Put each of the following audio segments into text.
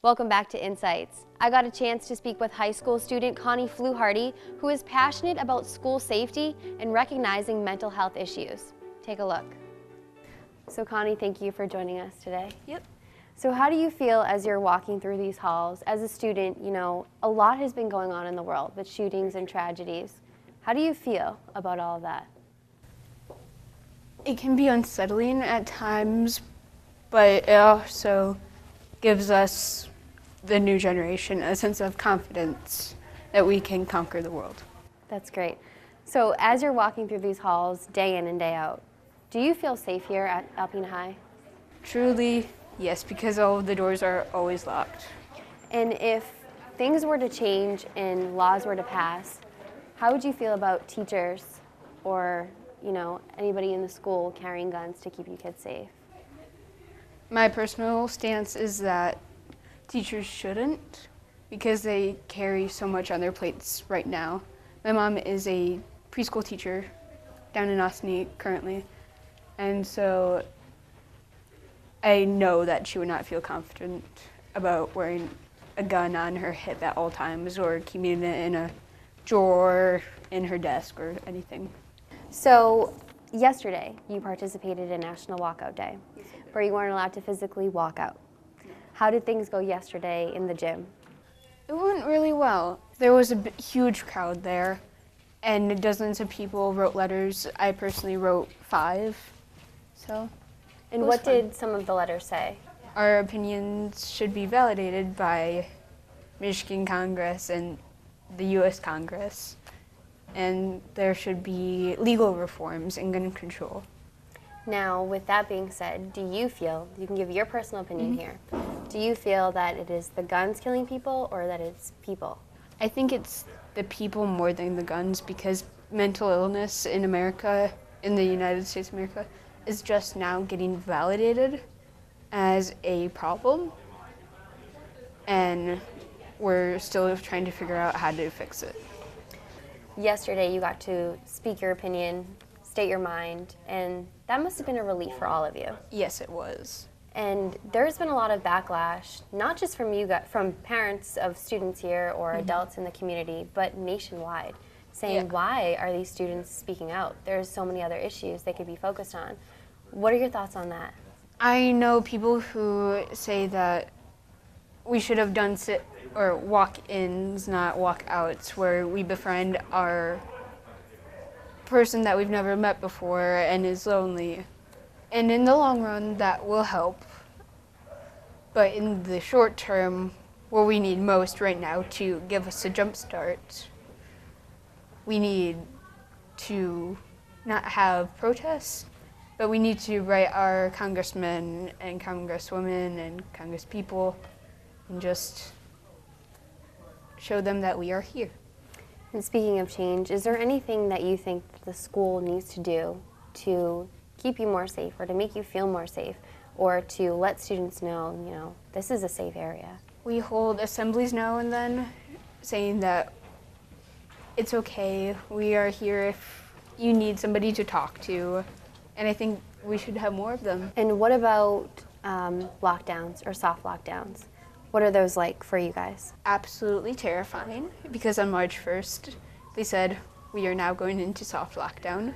Welcome back to Insights. I got a chance to speak with high school student Connie Fluharty, who is passionate about school safety and recognizing mental health issues. Take a look. So Connie, thank you for joining us today. Yep. So how do you feel as you're walking through these halls? As a student, you know, a lot has been going on in the world with shootings and tragedies. How do you feel about all of that? It can be unsettling at times, but it also gives us, the new generation, a sense of confidence that we can conquer the world. That's great. So as you're walking through these halls day in and day out, do you feel safe here at Alpena High? Truly, yes, because all of the doors are always locked. And if things were to change and laws were to pass, how would you feel about teachers or, you know, anybody in the school carrying guns to keep you kids safe? My personal stance is that teachers shouldn't, because they carry so much on their plates right now. My mom is a preschool teacher down in Osney currently, and so I know that she would not feel confident about wearing a gun on her hip at all times or keeping it in a drawer in her desk or anything. So yesterday you participated in National Walkout Day, where you weren't allowed to physically walk out. How did things go yesterday in the gym? It went really well. There was a huge crowd there, and dozens of people wrote letters. I personally wrote 5, so. And what did some of the letters say? Our opinions should be validated by Michigan Congress and the U.S. Congress, and there should be legal reforms in gun control. Now, with that being said, do you feel, you can give your personal opinion here, do you feel that it is the guns killing people or that it's people? I think it's the people more than the guns, because mental illness in America, in the United States of America, is just now getting validated as a problem, and we're still trying to figure out how to fix it. Yesterday you got to speak your opinion, state your mind, and that must have been a relief for all of you. Yes, it was. And there's been a lot of backlash, not just from you guys, from parents of students here or adults in the community, but nationwide, saying why are these students speaking out? There's so many other issues they could be focused on. What are your thoughts on that? I know people who say that we should have done walk-ins, not walk-outs, where we befriend our person that we've never met before and is lonely. And in the long run, that will help. But in the short term, what we need most right now to give us a jump start, we need to not have protests, but we need to write our congressmen and congresswomen and congresspeople and just show them that we are here. And speaking of change, is there anything that you think the school needs to do to keep you more safe or to make you feel more safe or to let students know, you know, this is a safe area? We hold assemblies now and then saying that it's okay, we are here if you need somebody to talk to, and I think we should have more of them. And what about lockdowns or soft lockdowns? What are those like for you guys? Absolutely terrifying, because on March 1st, they said we are now going into soft lockdown,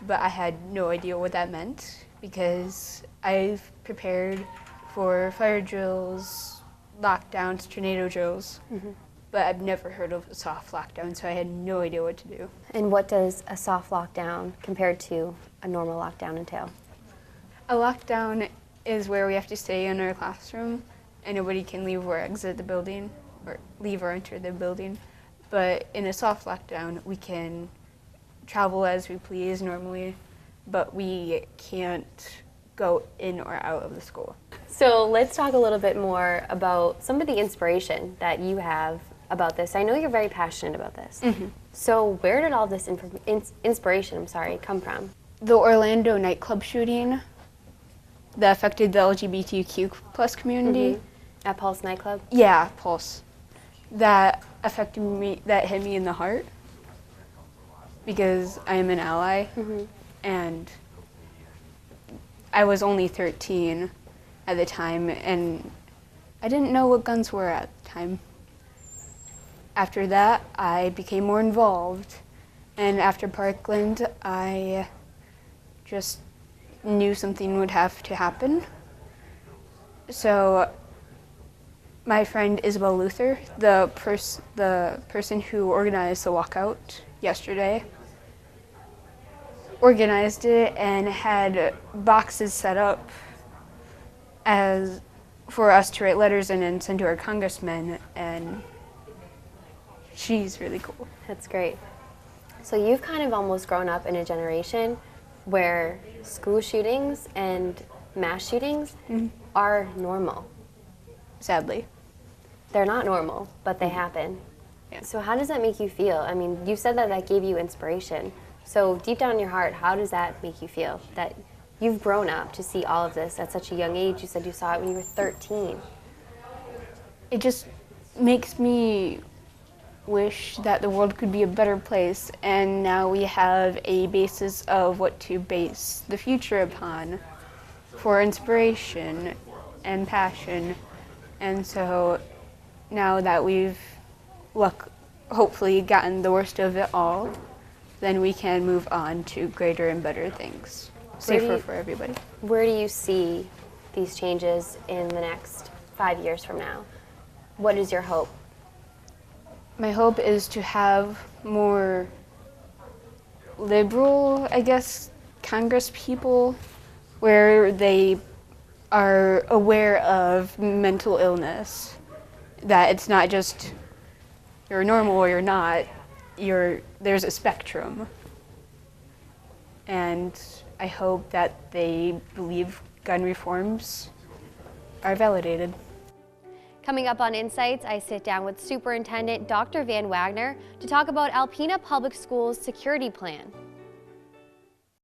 but I had no idea what that meant, because I've prepared for fire drills, lockdowns, tornado drills, but I've never heard of a soft lockdown, so I had no idea what to do. And what does a soft lockdown compared to a normal lockdown entail? A lockdown is where we have to stay in our classroom, and nobody can leave or exit the building, or leave or enter the building. But in a soft lockdown, we can travel as we please normally, but we can't go in or out of the school. So let's talk a little bit more about some of the inspiration that you have about this. I know you're very passionate about this. So where did all this inspiration come from? The Orlando nightclub shooting that affected the LGBTQ plus community. At Pulse nightclub? Yeah, Pulse. That affected me, that hit me in the heart, because I am an ally, and I was only 13 at the time, and I didn't know what guns were at the time. After that, I became more involved. And after Parkland, I just knew something would have to happen. So my friend Isabel Luther, the person who organized the walkout yesterday, organized it and had boxes set up as for us to write letters in and send to our congressmen, and she's really cool. That's great. So you've kind of almost grown up in a generation where school shootings and mass shootings are normal. Sadly. They're not normal, but they happen. Yeah. So how does that make you feel? I mean, you said that that gave you inspiration. So deep down in your heart, how does that make you feel? That you've grown up to see all of this at such a young age. You said you saw it when you were 13. It just makes me wish that the world could be a better place, and now we have a basis of what to base the future upon for inspiration and passion. And so now that we've hopefully gotten the worst of it all, then we can move on to greater and better things, safer for everybody. Where do you see these changes in the next 5 years from now? What is your hope? My hope is to have more liberal, I guess, Congress people where they are aware of mental illness, that it's not just you're normal or you're not, there's a spectrum. And I hope that they believe gun reforms are validated. Coming up on Insights, I sit down with Superintendent Dr. Van Wagner to talk about Alpena Public Schools' security plan.